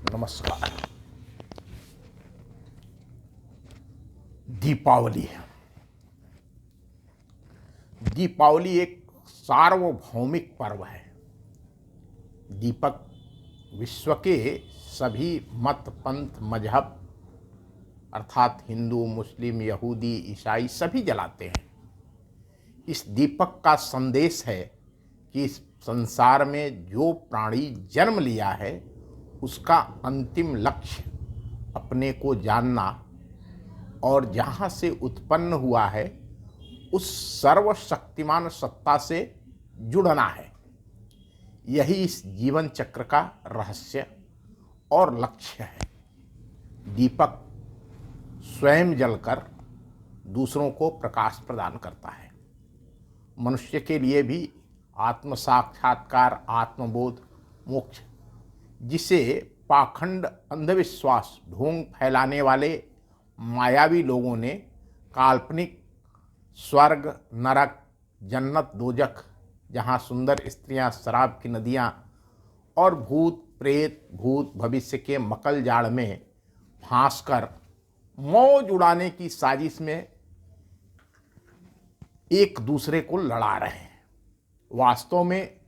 नमस्कार। दीपावली दीपावली एक सार्वभौमिक पर्व है। दीपक विश्व के सभी मत पंथ मजहब अर्थात हिंदू मुस्लिम यहूदी ईसाई सभी जलाते हैं। इस दीपक का संदेश है कि इस संसार में जो प्राणी जन्म लिया है उसका अंतिम लक्ष्य अपने को जानना और जहाँ से उत्पन्न हुआ है उस सर्वशक्तिमान सत्ता से जुड़ना है। यही इस जीवन चक्र का रहस्य और लक्ष्य है। दीपक स्वयं जलकर दूसरों को प्रकाश प्रदान करता है। मनुष्य के लिए भी आत्म साक्षात्कार, आत्मबोध, मोक्ष, जिसे पाखंड, अंधविश्वास, ढोंग फैलाने वाले मायावी लोगों ने काल्पनिक स्वर्ग, नरक, जन्नत, दोजख, जहाँ सुंदर स्त्रियाँ, शराब की नदियाँ और भूत प्रेत, भूत भविष्य के मकल जाड़ में फांसकर मौज उड़ाने की साजिश में एक दूसरे को लड़ा रहे हैं। वास्तव में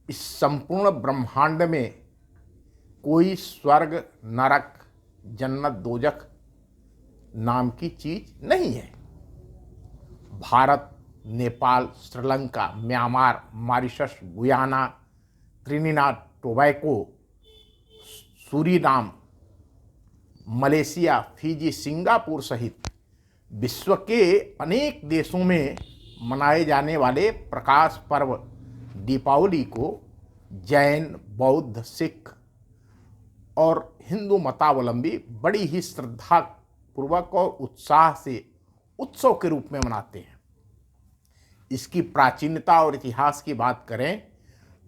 इस संपूर्ण ब्रह्मांड में कोई स्वर्ग, नरक, जन्नत, दोजख नाम की चीज नहीं है। Bharat, Nepal, Sri Lanka, Myanmar, Mauritius, Guyana, Trinidad Tobago, Suriname, Malaysia, Fiji, Singapore सहित विश्व के अनेक देशों में मनाए जाने वाले प्रकाश पर्व दीपावली को जैन, बौद्ध, सिख और हिंदू मतावलंबी बड़ी ही श्रद्धा पूर्वक और उत्साह से उत्सव के रूप में मनाते हैं। इसकी प्राचीनता और इतिहास की बात करें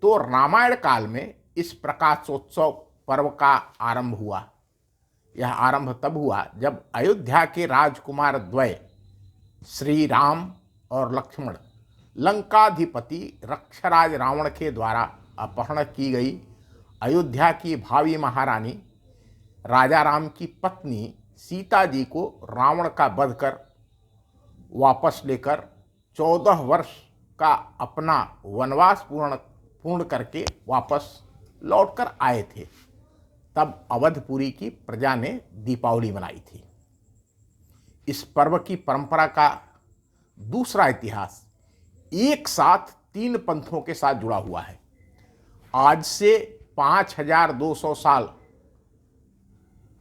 तो रामायण काल में इस प्रकाशोत्सव पर्व का आरंभ हुआ। यह आरंभ तब हुआ जब अयोध्या के राजकुमार द्वय श्री राम और लक्ष्मण लंकाधिपति रक्षराज रावण के द्वारा अपहरण की गई अयोध्या की भावी महारानी राजा राम की पत्नी सीता जी को रावण का वध कर वापस लेकर 14 वर्ष का अपना वनवास पूर्ण करके वापस लौटकर आए थे। तब अवधपुरी की प्रजा ने दीपावली मनाई थी। इस पर्व की परंपरा का दूसरा इतिहास एक साथ 3 पंथों के साथ जुड़ा हुआ है। आज से 5200 साल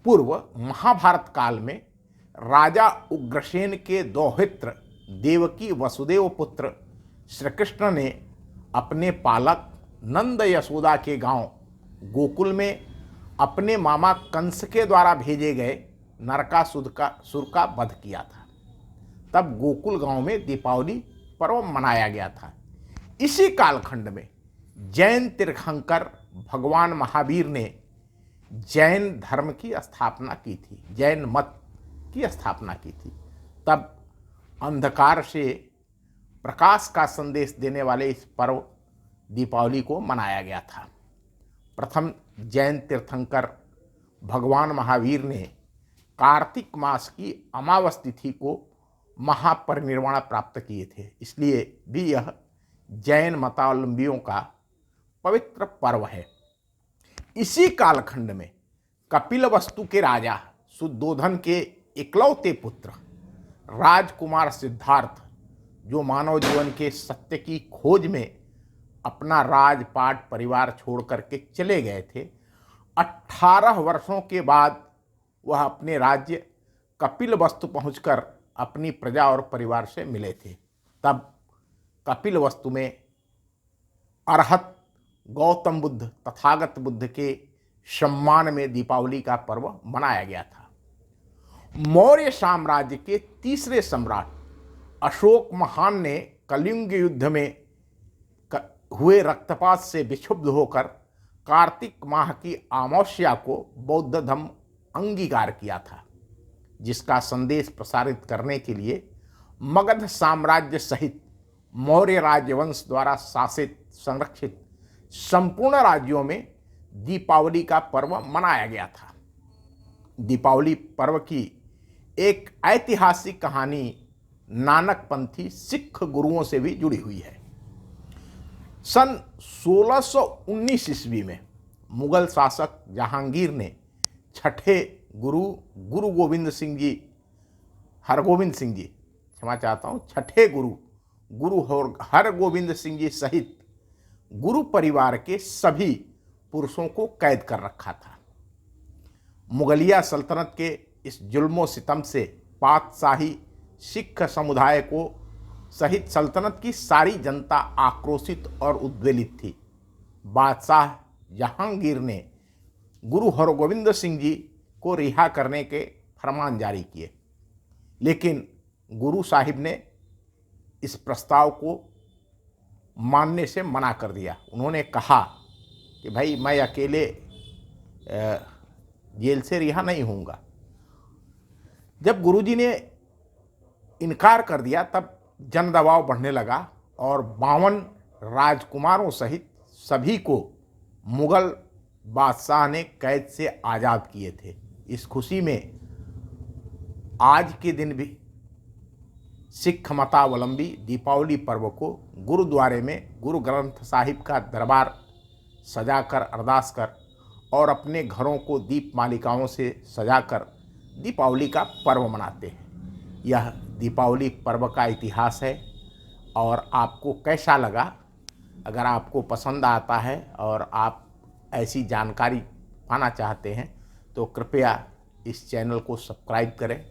पूर्व महाभारत काल में राजा उग्रसेन के दौहित्र देवकी वसुदेव पुत्र श्री कृष्ण ने अपने पालक नंद यशोदा के गांव गोकुल में अपने मामा कंस के द्वारा भेजे गए नरकासुर का वध किया था। तब गोकुल गांव में दीपावली पर्व मनाया गया था। इसी कालखंड में जैन तीर्थंकर भगवान महावीर ने जैन धर्म की स्थापना की थी, जैन मत की स्थापना की थी। तब अंधकार से प्रकाश का संदेश देने वाले इस पर्व दीपावली को मनाया गया था। प्रथम जैन तीर्थंकर भगवान महावीर ने कार्तिक मास की अमावस तिथि को महापरिनिर्वाण प्राप्त किए थे। इसलिए भी यह जैन मतावलंबियों का पवित्र पर्व है। इसी कालखंड में कपिलवस्तु के राजा शुद्धोधन के इकलौते पुत्र राजकुमार सिद्धार्थ, जो मानव जीवन के सत्य की खोज में अपना राजपाट परिवार छोड़ करके चले गए थे, 18 वर्षों के बाद वह अपने राज्य कपिलवस्तु पहुंचकर अपनी प्रजा और परिवार से मिले थे। तब कपिलवस्तु में अरहत गौतम बुद्ध, तथागत बुद्ध के सम्मान में दीपावली का पर्व मनाया गया था। मौर्य साम्राज्य के तीसरे सम्राट अशोक महान ने कलिंग युद्ध में हुए रक्तपात से विक्षुब्ध होकर कार्तिक माह की अमावस्या को बौद्ध धर्म अंगीकार किया था, जिसका संदेश प्रसारित करने के लिए मगध साम्राज्य सहित मौर्य राजवंश द्वारा शासित संरक्षित संपूर्ण राज्यों में दीपावली का पर्व मनाया गया था। दीपावली पर्व की एक ऐतिहासिक कहानी नानकपंथी सिख गुरुओं से भी जुड़ी हुई है। सन 1619 ईस्वी में मुगल शासक जहांगीर ने छठे गुरु गोविंद सिंह जी, हरगोविंद सिंह जी, क्षमा चाहता हूँ, छठे गुरु हरगोविंद सिंह जी सहित गुरु परिवार के सभी पुरुषों को कैद कर रखा था। मुगलिया सल्तनत के इस जुल्मो सितम से पातशाही सिख समुदाय को सहित सल्तनत की सारी जनता आक्रोशित और उद्वेलित थी। बादशाह जहांगीर ने गुरु हरगोविंद सिंह जी को रिहा करने के फरमान जारी किए, लेकिन गुरु साहिब ने इस प्रस्ताव को मानने से मना कर दिया। उन्होंने कहा कि भाई मैं अकेले जेल से रिहा नहीं होऊंगा। जब गुरुजी ने इनकार कर दिया तब जन दबाव बढ़ने लगा और 52 राजकुमारों सहित सभी को मुगल बादशाह ने कैद से आज़ाद किए थे। इस खुशी में आज के दिन भी सिख मतावलंबी दीपावली पर्व को गुरुद्वारे में गुरु ग्रंथ साहिब का दरबार सजाकर अरदास कर और अपने घरों को दीप मालिकाओं से सजाकर दीपावली का पर्व मनाते हैं। यह दीपावली पर्व का इतिहास है। और आपको कैसा लगा? अगर आपको पसंद आता है और आप ऐसी जानकारी पाना चाहते हैं तो कृपया इस चैनल को सब्सक्राइब करें,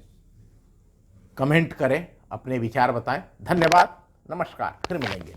कमेंट करें, अपने विचार बताएं। धन्यवाद, नमस्कार, फिर मिलेंगे।